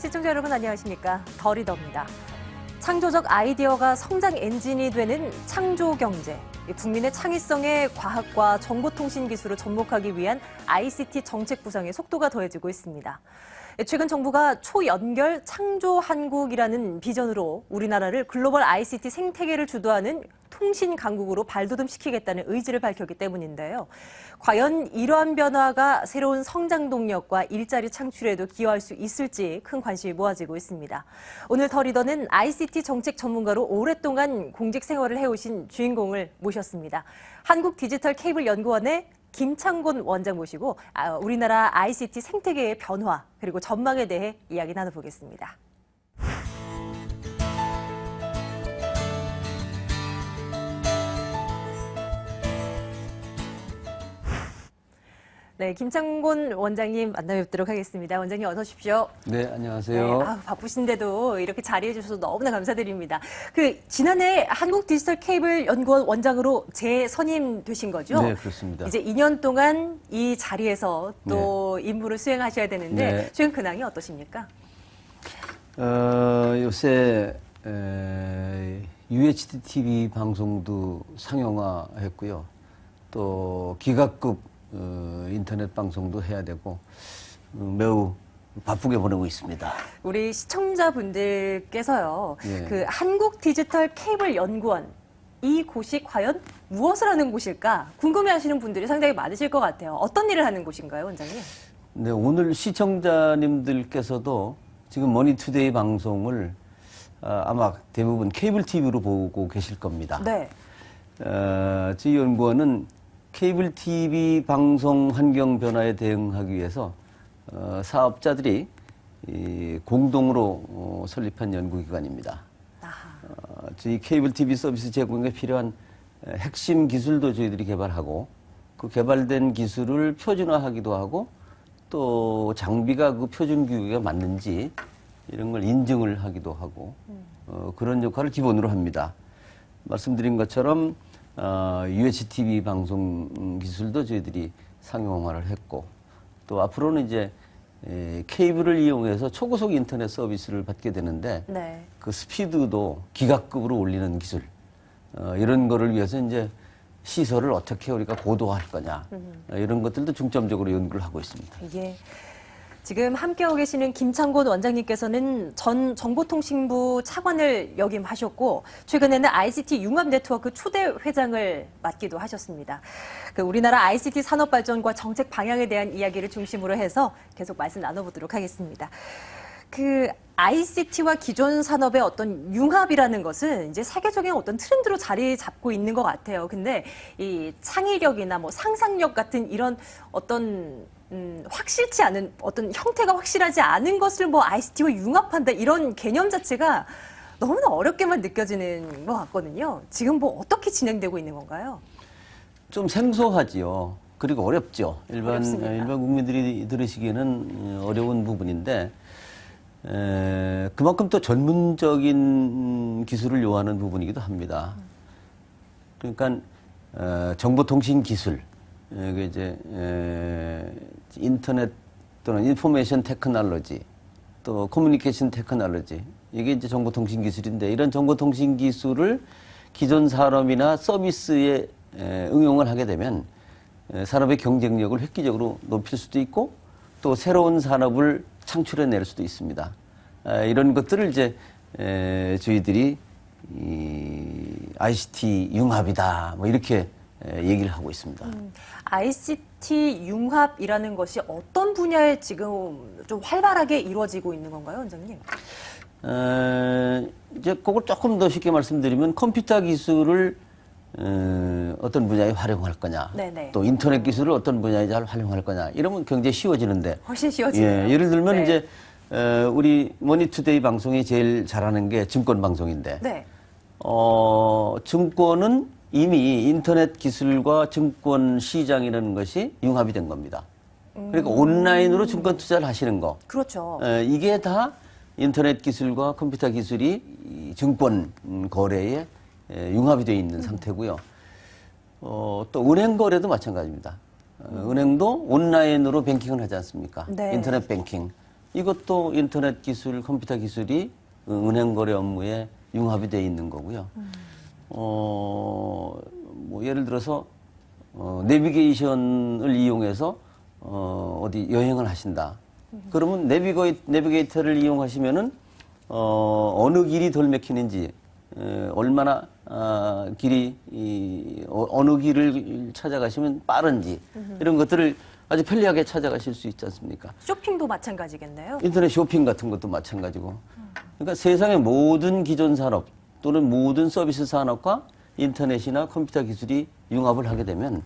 시청자 여러분 안녕하십니까? 더 리더입니다. 창조적 아이디어가 성장 엔진이 되는 창조경제. 국민의 창의성에 과학과 정보통신 기술을 접목하기 위한 ICT 정책 구상의 속도가 더해지고 있습니다. 최근 정부가 초연결 창조한국이라는 비전으로 우리나라를 글로벌 ICT 생태계를 주도하는 통신 강국으로 발돋움시키겠다는 의지를 밝혔기 때문인데요. 과연 이러한 변화가 새로운 성장 동력과 일자리 창출에도 기여할 수 있을지 큰 관심이 모아지고 있습니다. 오늘 더 리더는 ICT 정책 전문가로 오랫동안 공직 생활을 해오신 주인공을 모셨습니다. 한국디지털케이블연구원의 김창곤 원장 모시고 우리나라 ICT 생태계의 변화 그리고 전망에 대해 이야기 나눠보겠습니다. 네, 김창곤 원장님 만나뵙도록 하겠습니다. 원장님 어서 오십시오. 네, 안녕하세요. 네, 바쁘신데도 이렇게 자리해 주셔서 너무나 감사드립니다. 지난해 한국디지털케이블연구원 원장으로 재선임되신 거죠? 네, 그렇습니다. 이제 2년 동안 이 자리에서 또 임무를 수행하셔야 되는데 네. 최근 근황이 어떠십니까? 요새 UHD TV 방송도 상용화했고요. 또 기가급 인터넷 방송도 해야 되고 매우 바쁘게 보내고 있습니다. 우리 시청자분들께서요. 예. 한국디지털케이블연구원 이 곳이 과연 무엇을 하는 곳일까 궁금해하시는 분들이 상당히 많으실 것 같아요. 어떤 일을 하는 곳인가요, 원장님? 네, 오늘 시청자님들께서도 지금 머니투데이 방송을 아마 대부분 케이블 TV로 보고 계실 겁니다. 네. 저희 연구원은 케이블 TV 방송 환경 변화에 대응하기 위해서 사업자들이 공동으로 설립한 연구기관입니다. 저희 케이블 TV 서비스 제공에 필요한 핵심 기술도 저희들이 개발하고 그 개발된 기술을 표준화하기도 하고 또 장비가 그 표준 규격에 맞는지 이런 걸 인증을 하기도 하고 그런 역할을 기본으로 합니다. 말씀드린 것처럼 UHTV 방송 기술도 저희들이 상용화를 했고 또 앞으로는 이제 케이블을 이용해서 초고속 인터넷 서비스를 받게 되는데 네. 그 스피드도 기가급으로 올리는 기술 이런 거를 위해서 이제 시설을 어떻게 우리가 고도화할 거냐 이런 것들도 중점적으로 연구를 하고 있습니다. 예. 지금 함께하고 계시는 김창곤 원장님께서는 전 정보통신부 차관을 역임하셨고 최근에는 ICT 융합 네트워크 초대 회장을 맡기도 하셨습니다. 우리나라 ICT 산업 발전과 정책 방향에 대한 이야기를 중심으로 해서 계속 말씀 나눠보도록 하겠습니다. ICT와 기존 산업의 어떤 융합이라는 것은 이제 세계적인 어떤 트렌드로 자리 잡고 있는 것 같아요. 근데 이 창의력이나 뭐 상상력 같은 이런 어떤 확실치 않은 어떤 형태가 확실하지 않은 것을 뭐 ICT와 융합한다 이런 개념 자체가 너무나 어렵게만 느껴지는 것 같거든요. 지금 뭐 어떻게 진행되고 있는 건가요? 좀 생소하지요. 그리고 어렵죠. 일반 국민들이 들으시기에는 어려운 부분인데 그만큼 또 전문적인 기술을 요하는 부분이기도 합니다. 그러니까 정보통신 기술, 이제 인터넷 또는 인포메이션 테크놀로지, 또 커뮤니케이션 테크놀로지 이게 이제 정보통신 기술인데 이런 정보통신 기술을 기존 산업이나 서비스에 응용을 하게 되면 산업의 경쟁력을 획기적으로 높일 수도 있고 또 새로운 산업을 창출해낼 수도 있습니다. 이런 것들을 이제 저희들이 ICT 융합이다 뭐 이렇게 얘기를 하고 있습니다. ICT 융합이라는 것이 어떤 분야에 지금 좀 활발하게 이루어지고 있는 건가요, 원장님? 이제 그걸 조금 더 쉽게 말씀드리면 컴퓨터 기술을 어떤 분야에 활용할 거냐, 네네. 또 인터넷 기술을 어떤 분야에 잘 활용할 거냐, 이러면 굉장히 쉬워지는데. 훨씬 쉬워지네요. 예를 들면 네. 이제 우리 머니투데이 방송이 제일 잘하는 게 증권 방송인데, 네. 증권은 이미 인터넷 기술과 증권 시장이라는 것이 융합이 된 겁니다. 그러니까 온라인으로 증권 투자를 하시는 거. 그렇죠. 이게 다 인터넷 기술과 컴퓨터 기술이 이 증권 거래에 융합이 되어 있는 상태고요. 또 은행 거래도 마찬가지입니다. 은행도 온라인으로 뱅킹을 하지 않습니까? 네. 인터넷 뱅킹. 이것도 인터넷 기술, 컴퓨터 기술이 은행 거래 업무에 융합이 되어 있는 거고요. 뭐 예를 들어서 내비게이션을 이용해서 어디 여행을 하신다. 그러면 내비게이터를 이용하시면은 어느 길이 덜 막히는지, 얼마나 어느 길을 찾아가시면 빠른지 이런 것들을 아주 편리하게 찾아가실 수 있지 않습니까? 쇼핑도 마찬가지겠네요. 인터넷 쇼핑 같은 것도 마찬가지고. 그러니까 세상의 모든 기존 산업 또는 모든 서비스 산업과 인터넷이나 컴퓨터 기술이 융합을 하게 되면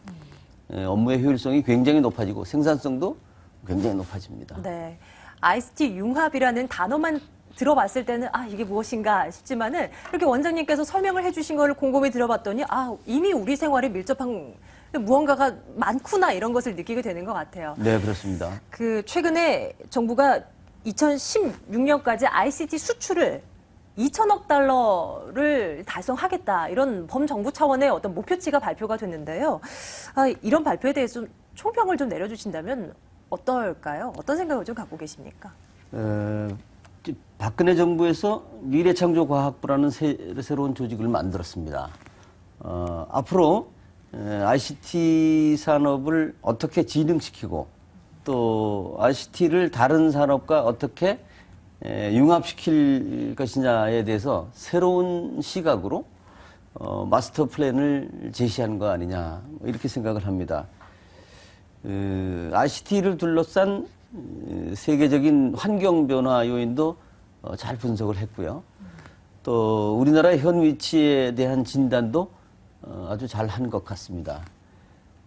업무의 효율성이 굉장히 높아지고 생산성도 굉장히 높아집니다. 네. ICT 융합이라는 단어만 들어봤을 때는 이게 무엇인가 싶지만은 이렇게 원장님께서 설명을 해주신 거를 곰곰이 들어봤더니 이미 우리 생활에 밀접한 무언가가 많구나 이런 것을 느끼게 되는 것 같아요. 네, 그렇습니다. 최근에 정부가 2016년까지 ICT 수출을 2천억 달러를 달성하겠다 이런 범정부 차원의 어떤 목표치가 발표가 됐는데요. 이런 발표에 대해서 좀 총평을 좀 내려주신다면 어떨까요? 어떤 생각을 좀 갖고 계십니까? 박근혜 정부에서 미래창조과학부라는 새로운 조직을 만들었습니다. 앞으로 ICT 산업을 어떻게 진흥시키고 또 ICT를 다른 산업과 어떻게 융합시킬 것이냐에 대해서 새로운 시각으로 마스터 플랜을 제시한 거 아니냐 이렇게 생각을 합니다. ICT를 둘러싼 세계적인 환경 변화 요인도 잘 분석을 했고요. 또 우리나라의 현 위치에 대한 진단도 아주 잘 한 것 같습니다.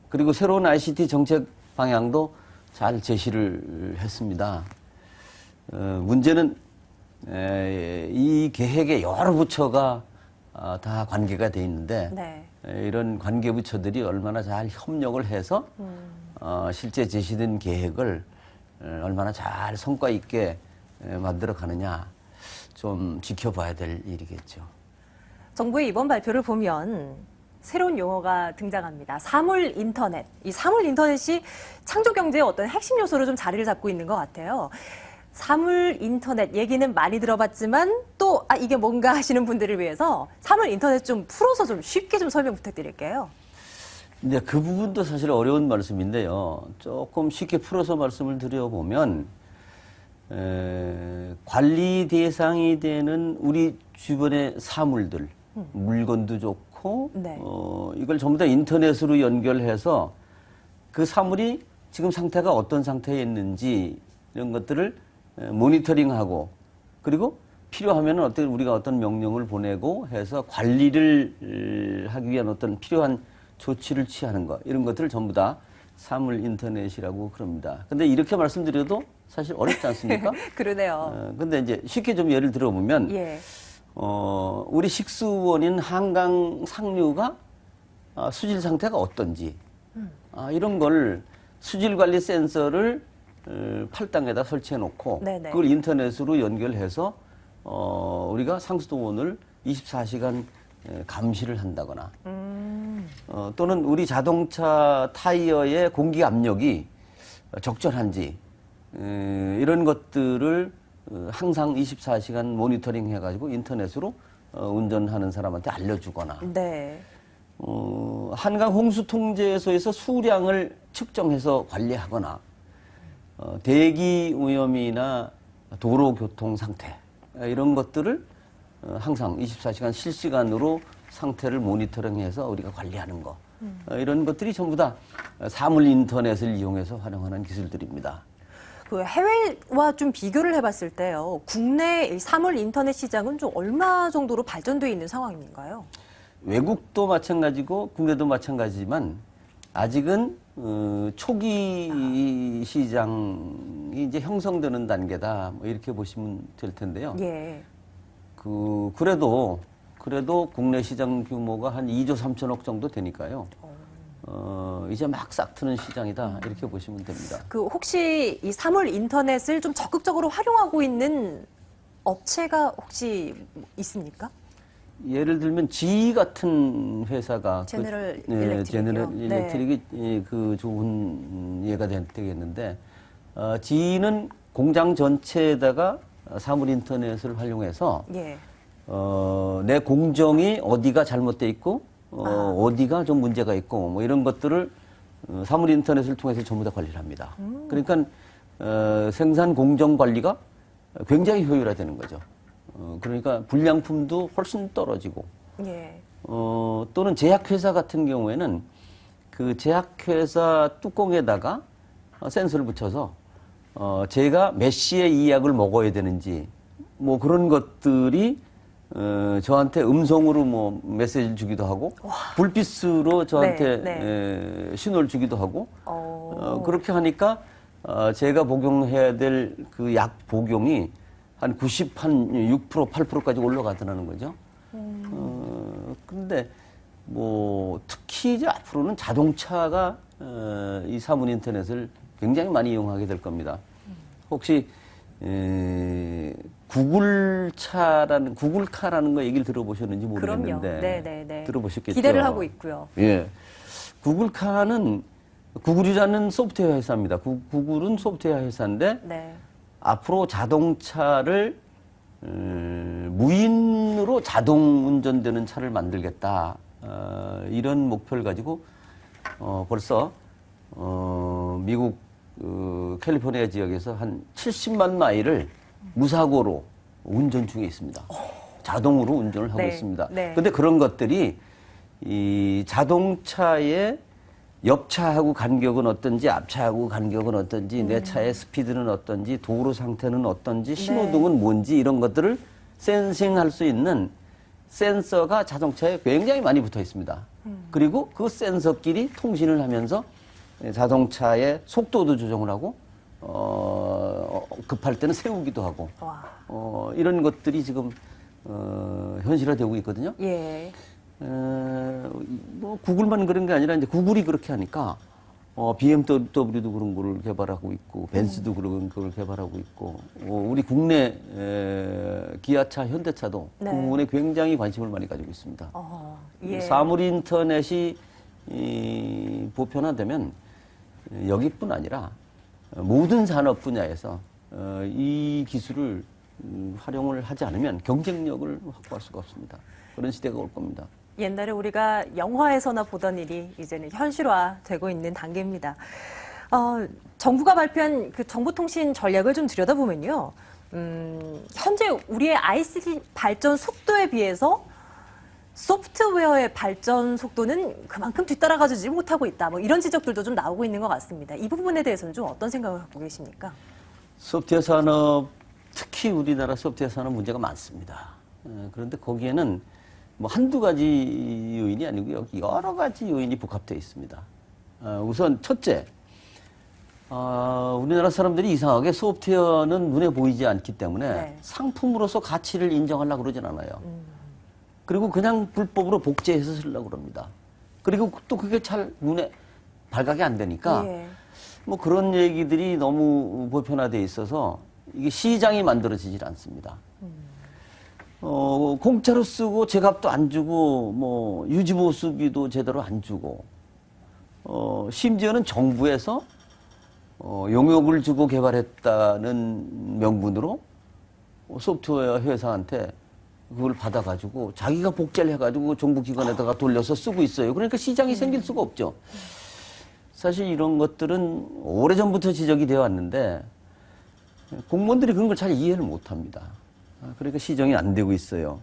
그리고 새로운 ICT 정책 방향도 잘 제시를 했습니다. 문제는 이 계획에 여러 부처가 다 관계가 돼 있는데 네. 이런 관계 부처들이 얼마나 잘 협력을 해서 실제 제시된 계획을 얼마나 잘 성과 있게 만들어 가느냐 좀 지켜봐야 될 일이겠죠. 정부의 이번 발표를 보면 새로운 용어가 등장합니다. 사물 인터넷. 이 사물 인터넷이 창조 경제의 어떤 핵심 요소로 좀 자리를 잡고 있는 것 같아요. 사물 인터넷 얘기는 많이 들어봤지만 또 이게 뭔가 하시는 분들을 위해서 사물 인터넷 좀 풀어서 좀 쉽게 좀 설명 부탁드릴게요. 네, 그 부분도 사실 어려운 말씀인데요. 조금 쉽게 풀어서 말씀을 드려보면 관리 대상이 되는 우리 주변의 사물들, 물건도 좋고 네. 이걸 전부 다 인터넷으로 연결해서 그 사물이 지금 상태가 어떤 상태에 있는지 이런 것들을 모니터링하고 그리고 필요하면 우리가 어떤 명령을 보내고 해서 관리를 하기 위한 어떤 필요한 조치를 취하는 것 이런 것들을 전부 다 사물 인터넷이라고 그럽니다. 근데 이렇게 말씀드려도 사실 어렵지 않습니까? 그러네요. 근데 이제 쉽게 좀 예를 들어보면 예. 우리 식수원인 한강 상류가 수질 상태가 어떤지 이런 걸 수질 관리 센서를 팔당에다 설치해 놓고 네네. 그걸 인터넷으로 연결해서 우리가 상수도원을 24시간 감시를 한다거나 또는 우리 자동차 타이어의 공기 압력이 적절한지 이런 것들을 항상 24시간 모니터링 해가지고 인터넷으로 운전하는 사람한테 알려주거나 네. 한강 홍수 통제소에서 수량을 측정해서 관리하거나 대기 오염이나 도로 교통 상태 이런 것들을 항상 24시간 실시간으로 상태를 모니터링해서 우리가 관리하는 거 이런 것들이 전부 다 사물 인터넷을 이용해서 활용하는 기술들입니다. 해외와 좀 비교를 해봤을 때요, 국내 사물 인터넷 시장은 좀 얼마 정도로 발전되어 있는 상황인가요? 외국도 마찬가지고 국내도 마찬가지지만 아직은 초기 시장이 이제 형성되는 단계다 뭐 이렇게 보시면 될 텐데요. 예. 그래도 국내 시장 규모가 한 2조 3천억 정도 되니까요. 이제 막 싹 트는 시장이다 이렇게 보시면 됩니다. 혹시 이 사물 인터넷을 좀 적극적으로 활용하고 있는 업체가 혹시 있습니까? 예를 들면 GE 같은 회사가 제너럴 제너럴 일렉트릭이 그 좋은 예가 되겠는데 GE는 공장 전체에다가 사물 인터넷을 활용해서 예. 내 공정이 어디가 잘못돼 있고 어디가 좀 문제가 있고 뭐 이런 것들을 사물 인터넷을 통해서 전부 다 관리를 합니다. 그러니까 생산 공정 관리가 굉장히 효율화되는 거죠. 그러니까 불량품도 훨씬 떨어지고 예. 또는 제약회사 같은 경우에는 그 제약회사 뚜껑에다가 센서를 붙여서 제가 몇 시에 이 약을 먹어야 되는지 뭐 그런 것들이 저한테 음성으로 뭐 메시지를 주기도 하고 불빛으로 저한테 네. 신호를 주기도 하고 그렇게 하니까 제가 복용해야 될 그 약 복용이 한 6%, 8%까지 올라가더라는 거죠. 근데 뭐 특히 이제 앞으로는 자동차가 이 사물 인터넷을 굉장히 많이 이용하게 될 겁니다. 혹시 구글카라는 거 얘기를 들어보셨는지 모르겠는데 그럼요. 네네네. 들어보셨겠죠? 기대를 하고 있고요. 예, 구글카는 구글이라는 소프트웨어 회사입니다. 구글은 소프트웨어 회사인데 네. 앞으로 자동차를 무인으로 자동 운전되는 차를 만들겠다. 이런 목표를 가지고 벌써 미국 캘리포니아 지역에서 한 70만 마일을 무사고로 운전 중에 있습니다. 자동으로 운전을 하고 네, 있습니다. 네. 근데 그런 것들이 이 자동차의 옆차하고 간격은 어떤지, 앞차하고 간격은 어떤지, 내 차의 스피드는 어떤지, 도로 상태는 어떤지, 신호등은 뭔지 이런 것들을 센싱할 수 있는 센서가 자동차에 굉장히 많이 붙어 있습니다. 그리고 그 센서끼리 통신을 하면서 자동차의 속도도 조정을 하고 급할 때는 세우기도 하고 이런 것들이 지금 현실화되고 있거든요. 예. 뭐 구글만 그런 게 아니라 이제 구글이 그렇게 하니까 BMW도 그런 거를 개발하고 있고 벤츠도 그런 걸 개발하고 있고 우리 국내 기아차, 현대차도 그 부분에 굉장히 관심을 많이 가지고 있습니다. 예. 사물 인터넷이 보편화되면 여기뿐 아니라 모든 산업 분야에서 이 기술을 활용을 하지 않으면 경쟁력을 확보할 수가 없습니다. 그런 시대가 올 겁니다. 옛날에 우리가 영화에서나 보던 일이 이제는 현실화되고 있는 단계입니다. 정부가 발표한 그 정보통신 전략을 좀 들여다보면요. 현재 우리의 ICT 발전 속도에 비해서 소프트웨어의 발전 속도는 그만큼 뒤따라가지 못하고 있다. 뭐 이런 지적들도 좀 나오고 있는 것 같습니다. 이 부분에 대해서는 좀 어떤 생각을 갖고 계십니까? 소프트웨어 산업, 특히 우리나라 소프트웨어 산업 문제가 많습니다. 그런데 거기에는 뭐 한두 가지 요인이 아니고요. 여러 가지 요인이 복합되어 있습니다. 우선 첫째, 우리나라 사람들이 이상하게 소프트웨어는 눈에 보이지 않기 때문에 상품으로서 가치를 인정하려고 그러진 않아요. 그리고 그냥 불법으로 복제해서 쓰려고 그럽니다. 그리고 또 그게 잘 눈에 발각이 안 되니까 뭐 그런 얘기들이 너무 보편화되어 있어서 이게 시장이 만들어지질 않습니다. 공짜로 쓰고 제값도 안 주고 뭐 유지보수비도 제대로 안 주고 심지어는 정부에서 용역을 주고 개발했다는 명분으로 소프트웨어 회사한테 그걸 받아가지고 자기가 복제를 해가지고 정부기관에다가 돌려서 쓰고 있어요. 그러니까 시장이 생길 수가 없죠. 사실 이런 것들은 오래전부터 지적이 되어 왔는데 공무원들이 그런 걸 잘 이해를 못합니다. 그러니까 시장이 안 되고 있어요.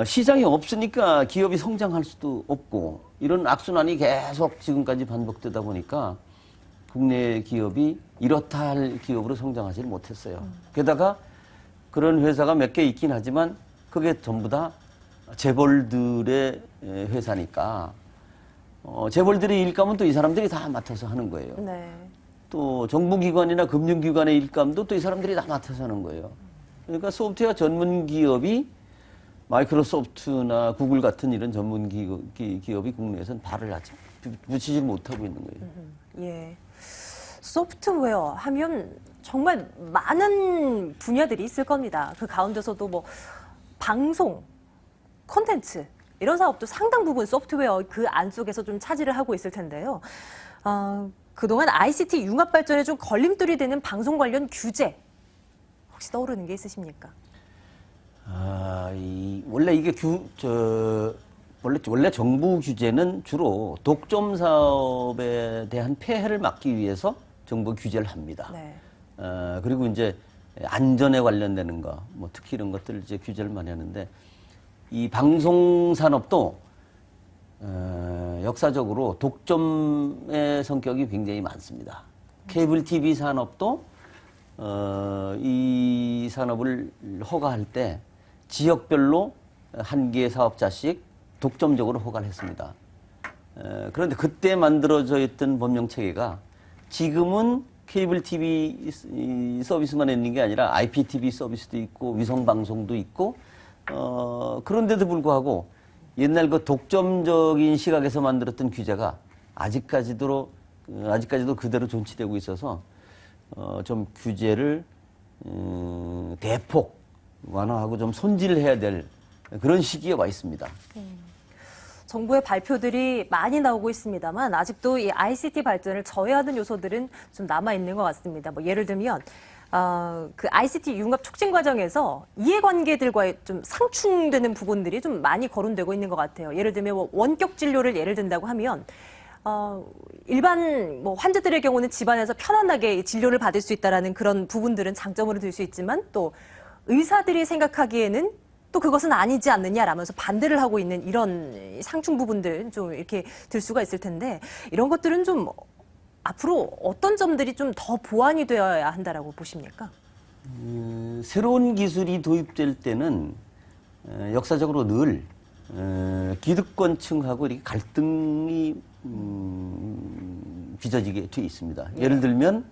시장이 없으니까 기업이 성장할 수도 없고 이런 악순환이 계속 지금까지 반복되다 보니까 국내 기업이 이렇다 할 기업으로 성장하지 못했어요. 게다가 그런 회사가 몇 개 있긴 하지만 그게 전부 다 재벌들의 회사니까 재벌들의 일감은 또 이 사람들이 다 맡아서 하는 거예요. 또 정부기관이나 금융기관의 일감도 또 이 사람들이 다 맡아서 하는 거예요. 그러니까 소프트웨어 전문 기업이 마이크로소프트나 구글 같은 이런 전문 기업이 국내에서는 발을 아직 붙이지 못하고 있는 거예요. 예. 소프트웨어 하면 정말 많은 분야들이 있을 겁니다. 그 가운데서도 뭐 방송, 콘텐츠 이런 사업도 상당 부분 소프트웨어 그 안쪽에서 좀 차지를 하고 있을 텐데요. 그동안 ICT 융합 발전에 좀 걸림돌이 되는 방송 관련 규제 혹시 떠오르는 게 있으십니까? 원래 이게 원래 정부 규제는 주로 독점 사업에 대한 폐해를 막기 위해서 정부 규제를 합니다. 네. 그리고 이제 안전에 관련되는 거, 뭐 특히 이런 것들을 이제 규제를 많이 하는데 이 방송 산업도 역사적으로 독점의 성격이 굉장히 많습니다. 케이블 TV 산업도 이 산업을 허가할 때 지역별로 한 개의 사업자씩 독점적으로 허가를 했습니다. 그런데 그때 만들어져 있던 법령 체계가 지금은 케이블 TV 서비스만 있는 게 아니라 IPTV 서비스도 있고 위성 방송도 있고 그런데도 불구하고 옛날 그 독점적인 시각에서 만들었던 규제가 아직까지도 그대로 존치되고 있어서 좀 규제를 대폭 완화하고 좀 손질해야 될 그런 시기에 와 있습니다. 정부의 발표들이 많이 나오고 있습니다만 아직도 이 ICT 발전을 저해하는 요소들은 좀 남아 있는 것 같습니다. 뭐 예를 들면 그 ICT 융합 촉진 과정에서 이해관계들과의 좀 상충되는 부분들이 좀 많이 거론되고 있는 것 같아요. 예를 들면 뭐 원격 진료를 예를 든다고 하면 일반 뭐 환자들의 경우는 집안에서 편안하게 진료를 받을 수 있다라는 그런 부분들은 장점으로 들 수 있지만 또 의사들이 생각하기에는 또 그것은 아니지 않느냐라면서 반대를 하고 있는 이런 상충 부분들 좀 이렇게 들 수가 있을 텐데 이런 것들은 좀 앞으로 어떤 점들이 좀 더 보완이 되어야 한다라고 보십니까? 새로운 기술이 도입될 때는 역사적으로 늘 기득권층하고 이렇게 갈등이 빚어지게 돼 있습니다. 예를 들면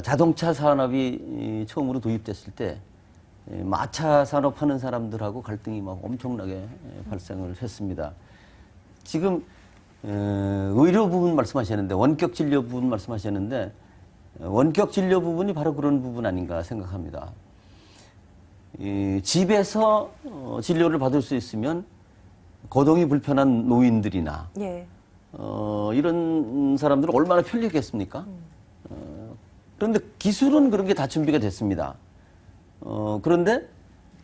자동차 산업이 처음으로 도입됐을 때 마차 산업하는 사람들하고 갈등이 막 엄청나게 발생을 했습니다. 지금 의료 부분 말씀하셨는데 원격 진료 부분 말씀하셨는데 원격 진료 부분이 바로 그런 부분 아닌가 생각합니다. 집에서 진료를 받을 수 있으면 거동이 불편한 노인들이나 예. 이런 사람들은 얼마나 편리했겠습니까? 그런데 기술은 그런 게 다 준비가 됐습니다. 그런데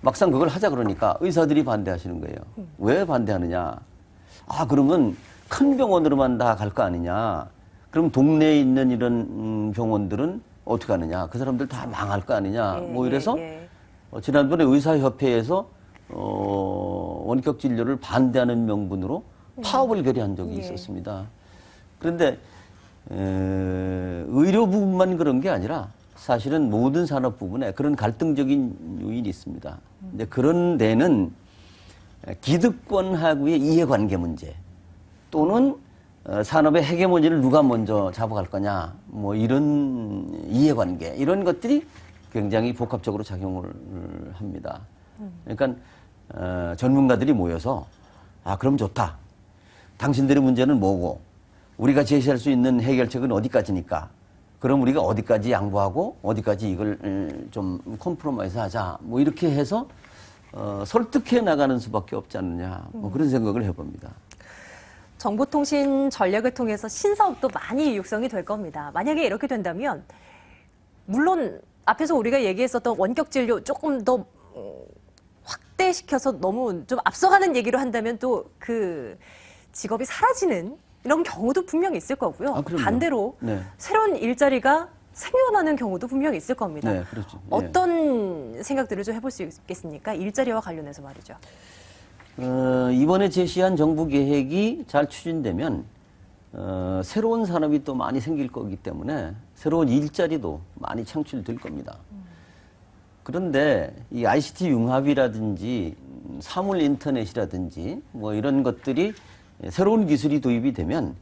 막상 그걸 하자 그러니까 의사들이 반대하시는 거예요. 왜 반대하느냐? 그러면 큰 병원으로만 다 갈 거 아니냐? 그럼 동네에 있는 이런 병원들은 어떻게 하느냐? 그 사람들 다 망할 거 아니냐? 뭐 이래서 지난번에 의사협회에서 원격 진료를 반대하는 명분으로 파업을 결의한 적이 있었습니다. 그런데 의료 부분만 그런 게 아니라 사실은 모든 산업 부분에 그런 갈등적인 요인이 있습니다. 근데 그런 데는 기득권하고의 이해관계 문제 또는 산업의 헤게모니를 누가 먼저 잡아갈 거냐 뭐 이런 이해관계 이런 것들이 굉장히 복합적으로 작용을 합니다. 그러니까 전문가들이 모여서 그럼 좋다. 당신들의 문제는 뭐고 우리가 제시할 수 있는 해결책은 어디까지니까 그럼 우리가 어디까지 양보하고 어디까지 이걸 좀 컴프로마이즈 하자 뭐 이렇게 해서 설득해 나가는 수밖에 없지 않느냐 뭐 그런 생각을 해봅니다. 정보통신 전략을 통해서 신사업도 많이 육성이 될 겁니다. 만약에 이렇게 된다면 물론 앞에서 우리가 얘기했었던 원격 진료 조금 더 확대시켜서 너무 좀 앞서가는 얘기로 한다면 또 그 직업이 사라지는 이런 경우도 분명히 있을 거고요. 반대로 새로운 일자리가 생겨나는 경우도 분명히 있을 겁니다. 네, 그렇죠. 어떤 생각들을 좀 해볼 수 있겠습니까? 일자리와 관련해서 말이죠. 이번에 제시한 정부 계획이 잘 추진되면 새로운 산업이 또 많이 생길 거기 때문에 새로운 일자리도 많이 창출될 겁니다. 그런데 이 ICT 융합이라든지 사물 인터넷이라든지 뭐 이런 것들이 새로운 기술이 도입이 되면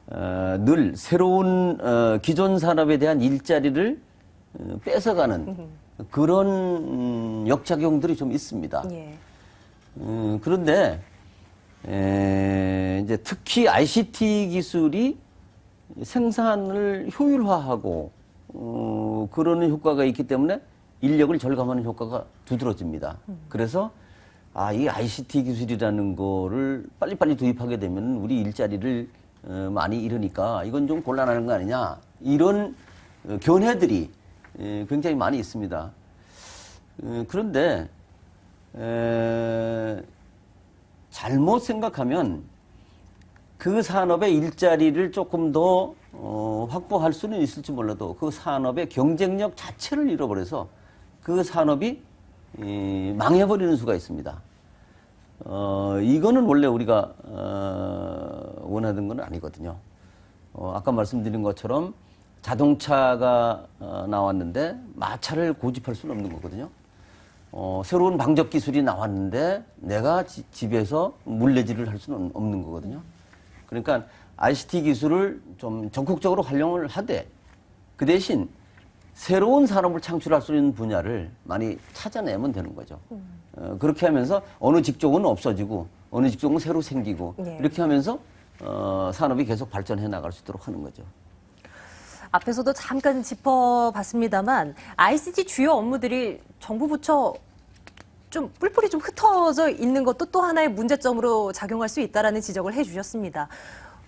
늘 새로운 기존 산업에 대한 일자리를 뺏어가는 그런 역작용들이 좀 있습니다. 예. 그런데 이제 특히 ICT 기술이 생산을 효율화하고 그러는 효과가 있기 때문에 인력을 절감하는 효과가 두드러집니다. 그래서 이 ICT 기술이라는 거를 빨리빨리 도입하게 되면 우리 일자리를 많이 이르니까 이건 좀 곤란한 거 아니냐, 이런 견해들이 굉장히 많이 있습니다. 그런데 잘못 생각하면 그 산업의 일자리를 조금 더 확보할 수는 있을지 몰라도 그 산업의 경쟁력 자체를 잃어버려서 그 산업이 망해버리는 수가 있습니다. 이거는 원래 우리가 원하던 건 아니거든요. 아까 말씀드린 것처럼 자동차가 나왔는데 마차를 고집할 수는 없는 거거든요. 새로운 방적 기술이 나왔는데 내가 집에서 물레질을 할 수는 없는 거거든요. 그러니까 ICT 기술을 좀 적극적으로 활용을 하되 그 대신 새로운 산업을 창출할 수 있는 분야를 많이 찾아내면 되는 거죠. 그렇게 하면서 어느 직종은 없어지고 어느 직종은 새로 생기고 네. 이렇게 하면서 산업이 계속 발전해 나갈 수 있도록 하는 거죠. 앞에서도 잠깐 짚어봤습니다만 ICT 주요 업무들이 정부 부처 좀 뿔뿔이 좀 흩어져 있는 것도 또 하나의 문제점으로 작용할 수 있다라는 지적을 해주셨습니다.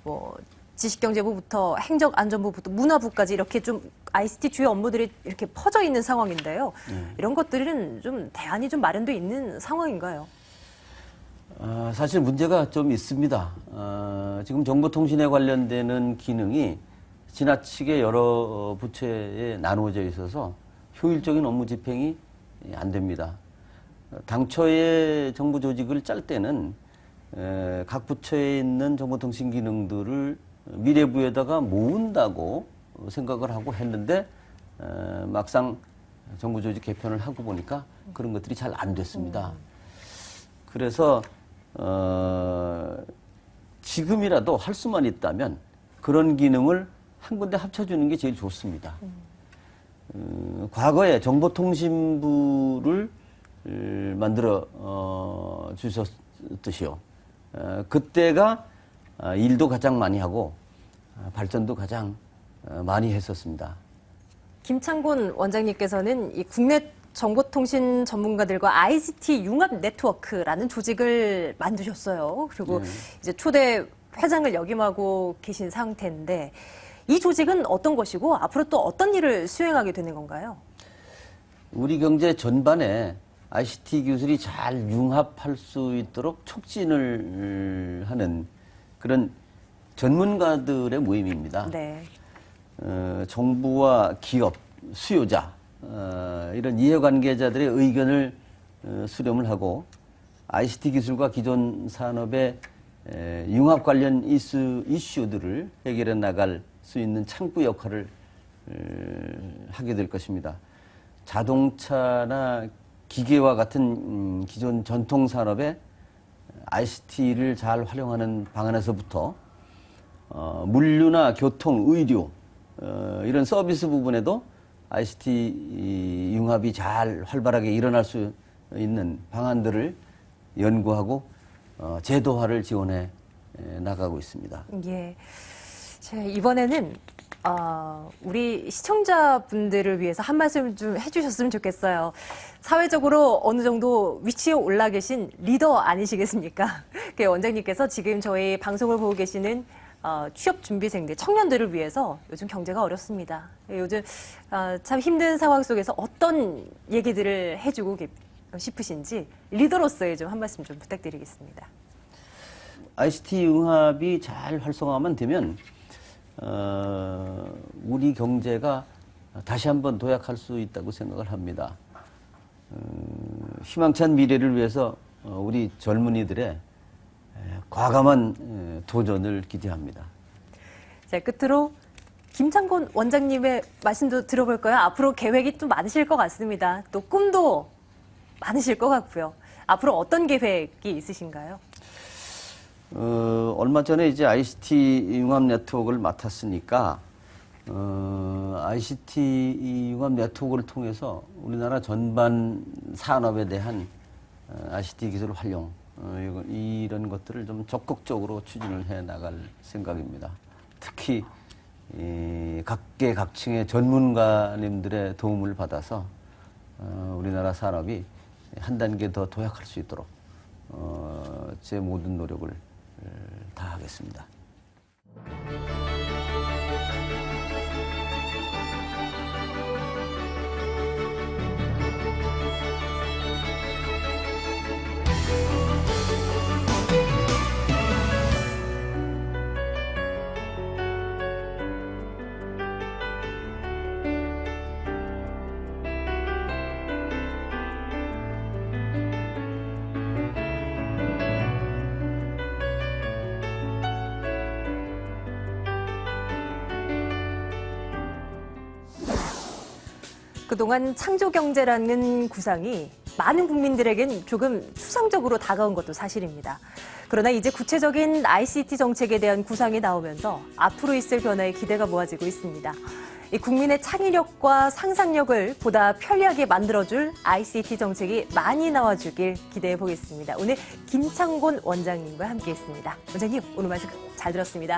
뭐 지식경제부부터 행정안전부부터 문화부까지 이렇게 좀 ICT 주요 업무들이 이렇게 퍼져 있는 상황인데요. 이런 것들은 좀 대안이 좀 마련돼 있는 상황인가요? 사실 문제가 좀 있습니다. 지금 정보통신에 관련되는 기능이 지나치게 여러 부처에 나누어져 있어서 효율적인 업무 집행이 안 됩니다. 당초에 정부 조직을 짤 때는 각 부처에 있는 정보통신 기능들을 미래부에다가 모은다고 생각을 하고 했는데 막상 정부 조직 개편을 하고 보니까 그런 것들이 잘 안 됐습니다. 그래서 지금이라도 할 수만 있다면 그런 기능을 한 군데 합쳐주는 게 제일 좋습니다. 과거에 정보통신부를 만들어 주셨듯이요. 그때가 일도 가장 많이 하고 발전도 가장 많이 했었습니다. 김창곤 원장님께서는 이 국내 정보통신 전문가들과 ICT 융합 네트워크라는 조직을 만드셨어요. 그리고 이제 초대 회장을 역임하고 계신 상태인데 이 조직은 어떤 것이고 앞으로 또 어떤 일을 수행하게 되는 건가요? 우리 경제 전반에 ICT 기술이 잘 융합할 수 있도록 촉진을 하는 그런 전문가들의 모임입니다. 네. 정부와 기업, 수요자 이런 이해관계자들의 의견을 수렴을 하고 ICT 기술과 기존 산업의 융합 관련 이슈들을 해결해 나갈 수 있는 창구 역할을 하게 될 것입니다. 자동차나 기계와 같은 기존 전통 산업에 ICT를 잘 활용하는 방안에서부터 물류나 교통, 의료 이런 서비스 부분에도 ICT 융합이 잘 활발하게 일어날 수 있는 방안들을 연구하고 제도화를 지원해 나가고 있습니다. 예. 자, 이번에는 우리 시청자분들을 위해서 한 말씀 좀 해주셨으면 좋겠어요. 사회적으로 어느 정도 위치에 올라 계신 리더 아니시겠습니까? 그 원장님께서 지금 저희 방송을 보고 계시는 취업 준비생들, 청년들을 위해서 요즘 경제가 어렵습니다. 요즘 참 힘든 상황 속에서 어떤 얘기들을 해주고 싶으신지 리더로서의 좀 한 말씀 좀 부탁드리겠습니다. ICT 융합이 잘 활성화만 되면 우리 경제가 다시 한번 도약할 수 있다고 생각을 합니다. 희망찬 미래를 위해서 우리 젊은이들의 과감한 도전을 기대합니다. 자, 끝으로 김창곤 원장님의 말씀도 들어볼까요? 앞으로 계획이 또 많으실 것 같습니다. 또 꿈도 많으실 것 같고요. 앞으로 어떤 계획이 있으신가요? 얼마 전에 이제 ICT 융합 네트워크를 맡았으니까 ICT 융합 네트워크를 통해서 우리나라 전반 산업에 대한 ICT 기술 활용 이런 것들을 좀 적극적으로 추진을 해 나갈 생각입니다. 특히 각계각층의 전문가님들의 도움을 받아서 우리나라 산업이 한 단계 더 도약할 수 있도록 제 모든 노력을 다하겠습니다. 그동안 창조경제라는 구상이 많은 국민들에겐 조금 추상적으로 다가온 것도 사실입니다. 그러나 이제 구체적인 ICT 정책에 대한 구상이 나오면서 앞으로 있을 변화에 기대가 모아지고 있습니다. 이 국민의 창의력과 상상력을 보다 편리하게 만들어줄 ICT 정책이 많이 나와주길 기대해 보겠습니다. 오늘 김창곤 원장님과 함께했습니다. 원장님, 오늘 말씀 잘 들었습니다.